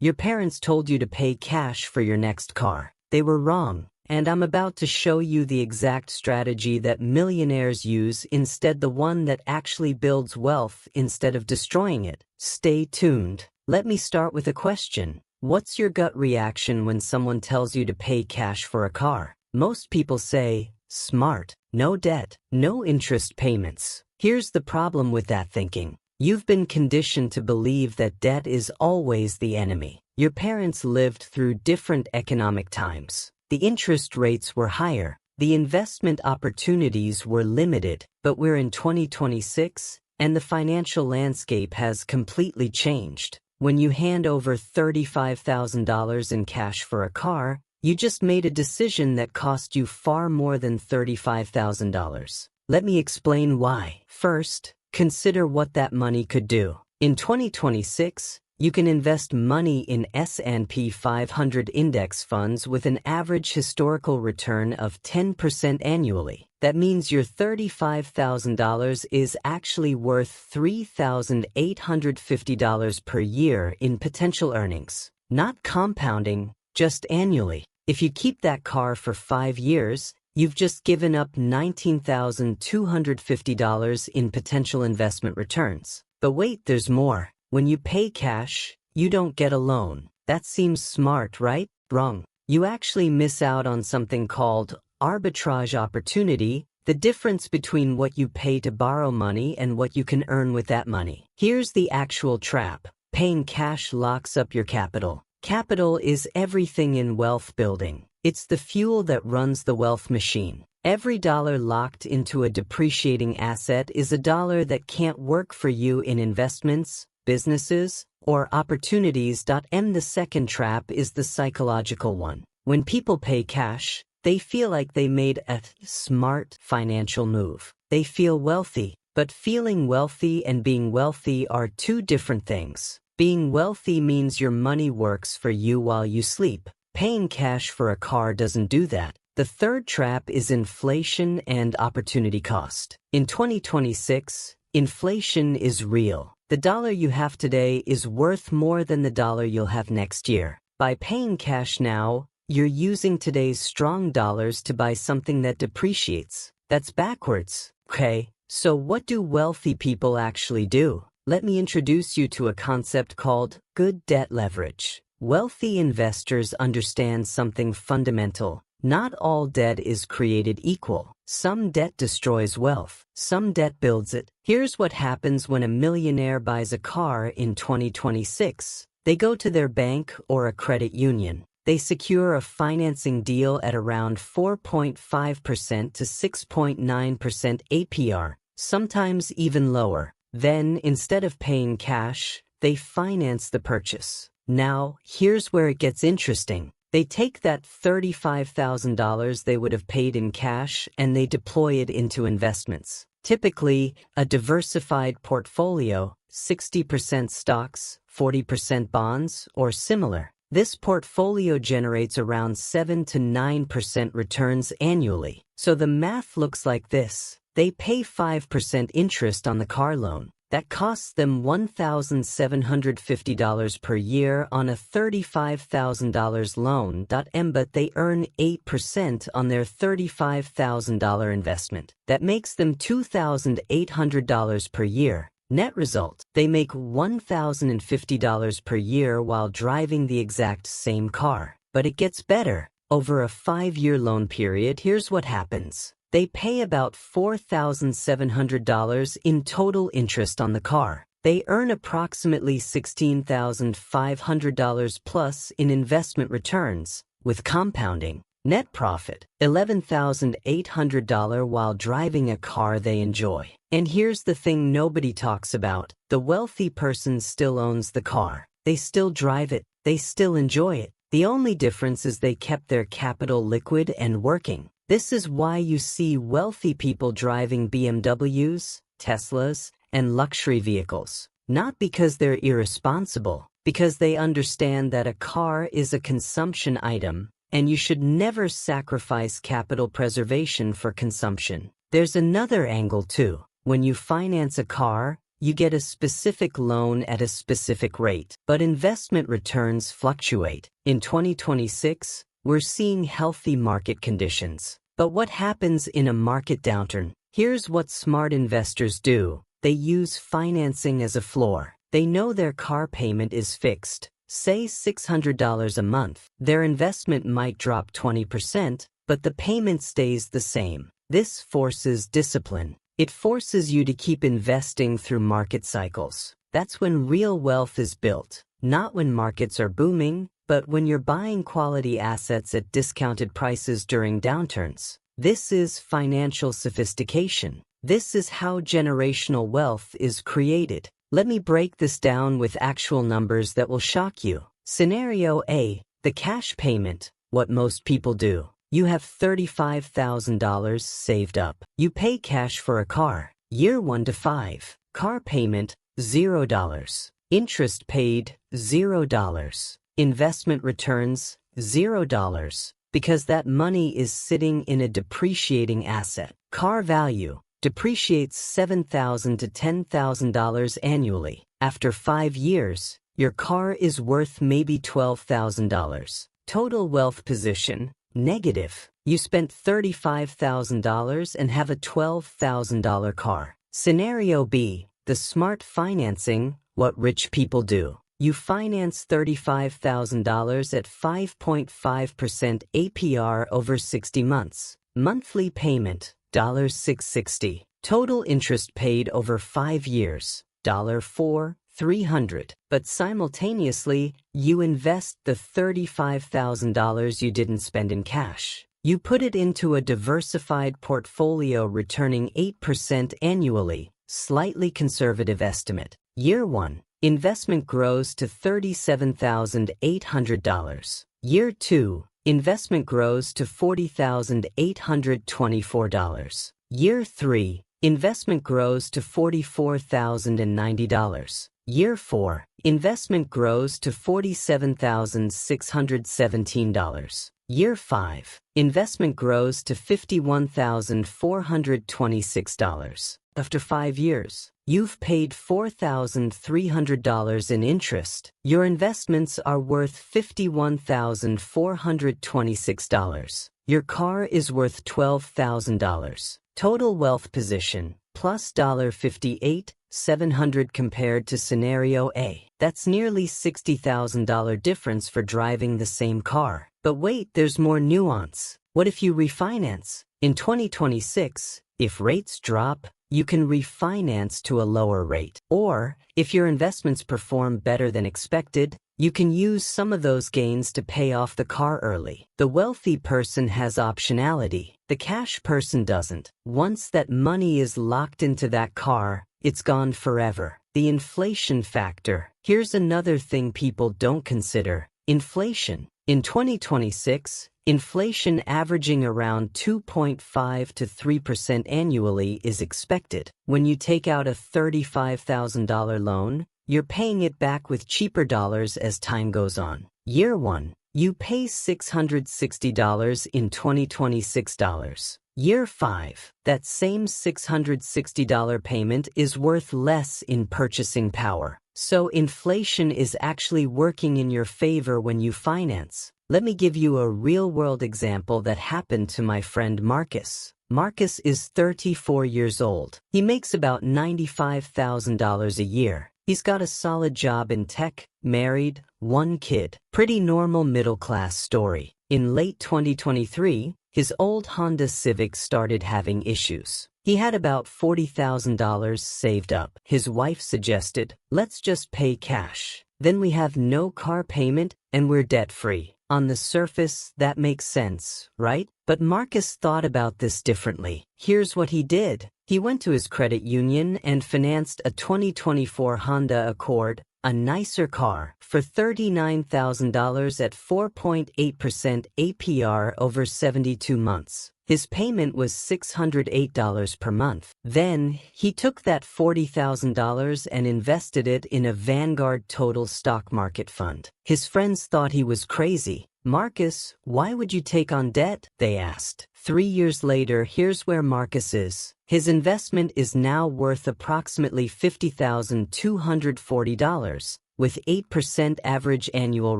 Your parents told you to pay cash for your next car. They were wrong, and I'm about to show you the exact strategy that millionaires use instead, the one that actually builds wealth instead of destroying it. Stay tuned. Let me start with a question. What's your gut reaction when someone tells you to pay cash for a car? Most people say, smart, no debt, no interest payments. Here's the problem with that thinking. You've been conditioned to believe that debt is always the enemy. Your parents lived through different economic times. The interest rates were higher. The investment opportunities were limited. But we're in 2026, and the financial landscape has completely changed. When you hand over $35,000 in cash for a car, you just made a decision that cost you far more than $35,000. Let me explain why. First, consider what that money could do. In 2026, you can invest money in S&P 500 index funds with an average historical return of 10% annually. That means your $35,000 is actually worth $3,850 per year in potential earnings. Not compounding, just annually. If you keep that car for 5 years, you've just given up $19,250 in potential investment returns. But wait, there's more. When you pay cash, you don't get a loan. That seems smart, right? Wrong. You actually miss out on something called arbitrage opportunity, the difference between what you pay to borrow money and what you can earn with that money. Here's the actual trap. Paying cash locks up your capital. Capital is everything in wealth building. It's the fuel that runs the wealth machine. Every dollar locked into a depreciating asset is a dollar that can't work for you in investments, businesses, or opportunities. The second trap is the psychological one. When people pay cash, they feel like they made a smart financial move. They feel wealthy, but feeling wealthy and being wealthy are two different things. Being wealthy means your money works for you while you sleep. Paying cash for a car doesn't do that. The third trap is inflation and opportunity cost. In 2026, inflation is real. The dollar you have today is worth more than the dollar you'll have next year. By paying cash now, you're using today's strong dollars to buy something that depreciates. That's backwards. Okay, so what do wealthy people actually do? Let me introduce you to a concept called good debt leverage. Wealthy investors understand something fundamental. Not all debt is created equal. Some debt destroys wealth. Some debt builds it. Here's what happens when a millionaire buys a car in 2026. They go to their bank or a credit union. They secure a financing deal at around 4.5% to 6.9% APR, sometimes even lower. Then, instead of paying cash, they finance the purchase. Now, here's where it gets interesting. They take that $35,000 they would have paid in cash and they deploy it into investments. Typically, a diversified portfolio, 60% stocks, 40% bonds, or similar. This portfolio generates around 7 to 9% returns annually. So the math looks like this. They pay 5% interest on the car loan. That costs them $1,750 per year on a $35,000 loan. But they earn 8% on their $35,000 investment. That makes them $2,800 per year. Net result, they make $1,050 per year while driving the exact same car. But it gets better. Over a 5-year loan period, here's what happens. They pay about $4,700 in total interest on the car. They earn approximately $16,500 plus in investment returns, with compounding. Net profit, $11,800 while driving a car they enjoy. And here's the thing nobody talks about. The wealthy person still owns the car. They still drive it. They still enjoy it. The only difference is they kept their capital liquid and working. This is why you see wealthy people driving BMWs, Teslas, and luxury vehicles. Not because they're irresponsible, because they understand that a car is a consumption item, and you should never sacrifice capital preservation for consumption. There's another angle too. When you finance a car, you get a specific loan at a specific rate. But investment returns fluctuate. In 2026, we're seeing healthy market conditions. But what happens in a market downturn? Here's what smart investors do. They use financing as a floor. They know their car payment is fixed, say $600 a month. Their investment might drop 20%, but the payment stays the same. This forces discipline. It forces you to keep investing through market cycles. That's when real wealth is built. Not when markets are booming, but when you're buying quality assets at discounted prices during downturns. This is financial sophistication. This is how generational wealth is created. Let me break this down with actual numbers that will shock you. Scenario A, the cash payment. What most people do. You have $35,000 saved up. You pay cash for a car. Year 1 to 5. Car payment, $0. Interest paid, $0. Investment returns, $0. Because that money is sitting in a depreciating asset. Car value depreciates $7,000 to $10,000 annually. After 5 years, your car is worth maybe $12,000. Total wealth position, negative. You spent $35,000 and have a $12,000 car. Scenario B, the smart financing, what rich people do. You finance $35,000 at 5.5% APR over 60 months. Monthly payment, $660. Total interest paid over 5 years, $300. But simultaneously, you invest the $35,000 you didn't spend in cash. You put it into a diversified portfolio returning 8% annually, slightly conservative estimate. Year 1. Investment grows to $37,800. Year 2. Investment grows to $40,824. Year 3. Investment grows to $44,090. Year 4. Investment grows to $47,617. Year 5. Investment grows to $51,426. After 5 years, you've paid $4,300 in interest. Your investments are worth $51,426. Your car is worth $12,000. Total wealth position, plus $58,700 compared to scenario A. That's nearly $60,000 difference for driving the same car. But wait, there's more nuance. What if you refinance? In 2026, if rates drop, you can refinance to a lower rate. Or, if your investments perform better than expected, you can use some of those gains to pay off the car early. The wealthy person has optionality. The cash person doesn't. Once that money is locked into that car, it's gone forever. The inflation factor. Here's another thing people don't consider. Inflation. In 2026, inflation averaging around 2.5 to 3% annually is expected. When you take out a $35,000 loan, you're paying it back with cheaper dollars as time goes on. Year 1, you pay $660 in 2026 dollars. Year 5, that same $660 payment is worth less in purchasing power. So inflation is actually working in your favor when you finance. Let me give you a real-world example that happened to my friend Marcus. Marcus is 34 years old. He makes about $95,000 a year. He's got a solid job in tech, married, 1 kid. Pretty normal middle-class story. In late 2023, his old Honda Civic started having issues. He had about $40,000 saved up. His wife suggested, let's just pay cash. Then we have no car payment and we're debt-free. On the surface, that makes sense, right? But Marcus thought about this differently. Here's what he did. He went to his credit union and financed a 2024 Honda Accord, a nicer car, for $39,000 at 4.8% APR over 72 months. His payment was $608 per month. Then, he took that $40,000 and invested it in a Vanguard total stock market fund. His friends thought he was crazy. Marcus, why would you take on debt? They asked. 3 years later, here's where Marcus is. His investment is now worth approximately $50,240, with 8% average annual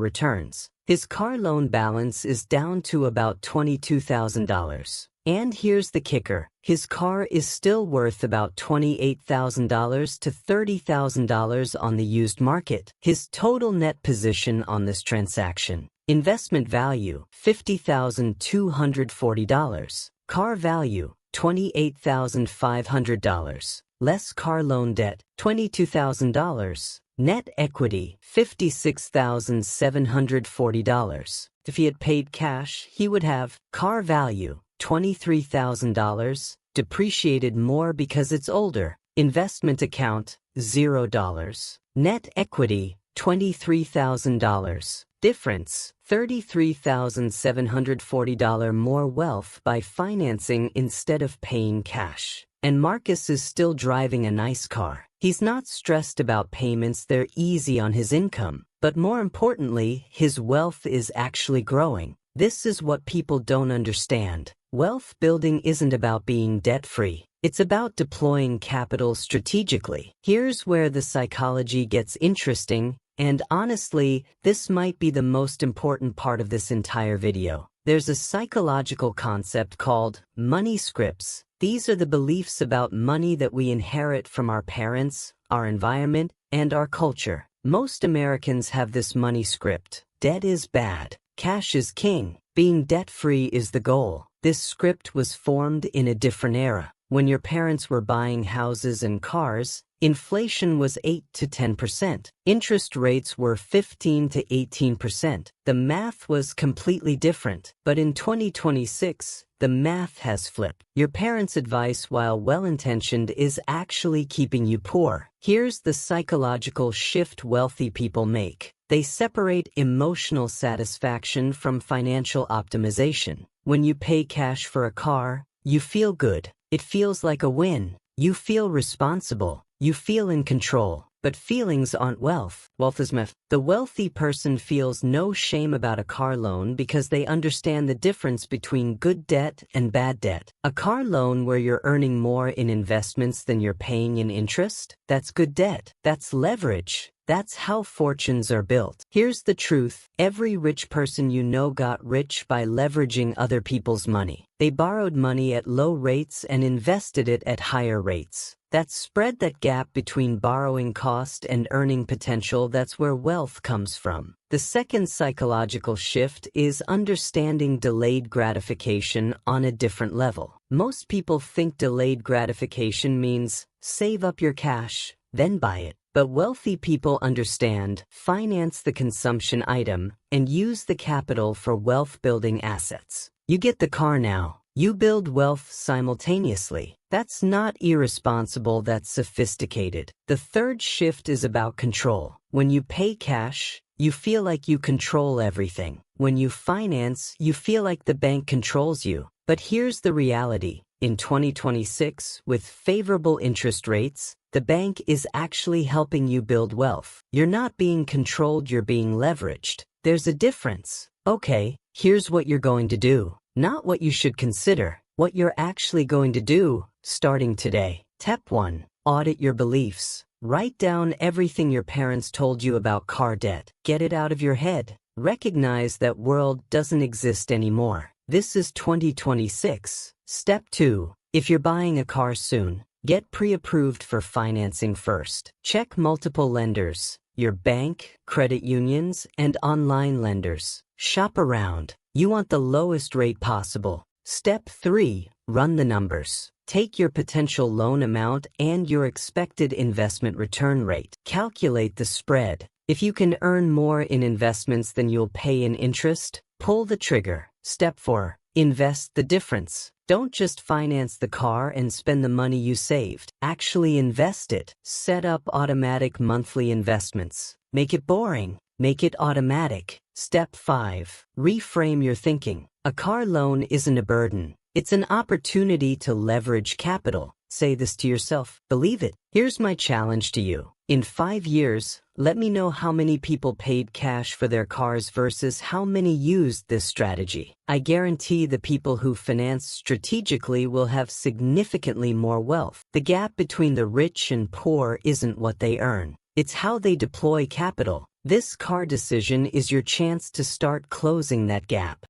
returns. His car loan balance is down to about $22,000. And here's the kicker. His car is still worth about $28,000 to $30,000 on the used market. His total net position on this transaction: investment value, $50,240. Car value, $28,500. Less car loan debt, $22,000. Net equity, $56,740. If he had paid cash, he would have car value, $23,000, depreciated more because it's older. Investment account, $0. Net equity, $23,000. Difference, $33,740 more wealth by financing instead of paying cash. And Marcus is still driving a nice car. He's not stressed about payments, they're easy on his income. But more importantly, his wealth is actually growing. This is what people don't understand. Wealth building isn't about being debt-free. It's about deploying capital strategically. Here's where the psychology gets interesting, and honestly, this might be the most important part of this entire video. There's a psychological concept called money scripts. These are the beliefs about money that we inherit from our parents, our environment, and our culture. Most Americans have this money script. Debt is bad. Cash is king. Being debt-free is the goal. This script was formed in a different era. When your parents were buying houses and cars, inflation was 8 to 10%. Interest rates were 15 to 18%. The math was completely different. But in 2026, the math has flipped. Your parents' advice, while well-intentioned, is actually keeping you poor. Here's the psychological shift wealthy people make. They separate emotional satisfaction from financial optimization. When you pay cash for a car, you feel good. It feels like a win. You feel responsible. You feel in control. But feelings aren't wealth. Wealth is myth. The wealthy person feels no shame about a car loan because they understand the difference between good debt and bad debt. A car loan where you're earning more in investments than you're paying in interest, that's good debt. That's leverage. That's how fortunes are built. Here's the truth. Every rich person you know got rich by leveraging other people's money. They borrowed money at low rates and invested it at higher rates. That spread, that gap between borrowing cost and earning potential, that's where wealth comes from. The second psychological shift is understanding delayed gratification on a different level. Most people think delayed gratification means save up your cash, then buy it. But wealthy people understand, finance the consumption item, and use the capital for wealth-building assets. You get the car now. You build wealth simultaneously. That's not irresponsible, that's sophisticated. The third shift is about control. When you pay cash, you feel like you control everything. When you finance, you feel like the bank controls you. But here's the reality. In 2026, with favorable interest rates, the bank is actually helping you build wealth. You're not being controlled, you're being leveraged. There's a difference. Okay, here's what you're going to do. Not what you should consider, what you're actually going to do, starting today. Step 1. Audit your beliefs. Write down everything your parents told you about car debt. Get it out of your head. Recognize that world doesn't exist anymore. This is 2026. Step 2. If you're buying a car soon, get pre-approved for financing first. Check multiple lenders, your bank, credit unions, and online lenders. Shop around. You want the lowest rate possible. Step 3. Run the numbers. Take your potential loan amount and your expected investment return rate. Calculate the spread. If you can earn more in investments than you'll pay in interest, pull the trigger. Step 4. Invest the difference. Don't just finance the car and spend the money you saved. Actually invest it. Set up automatic monthly investments. Make it boring. Make it automatic. Step 5. Reframe your thinking. A car loan isn't a burden. It's an opportunity to leverage capital. Say this to yourself. Believe it. Here's my challenge to you. In 5 years, Let me know how many people paid cash for their cars versus how many used this strategy. I guarantee the people who finance strategically will have significantly more wealth. The gap between the rich and poor isn't what they earn. It's how they deploy capital. This car decision is your chance to start closing that gap.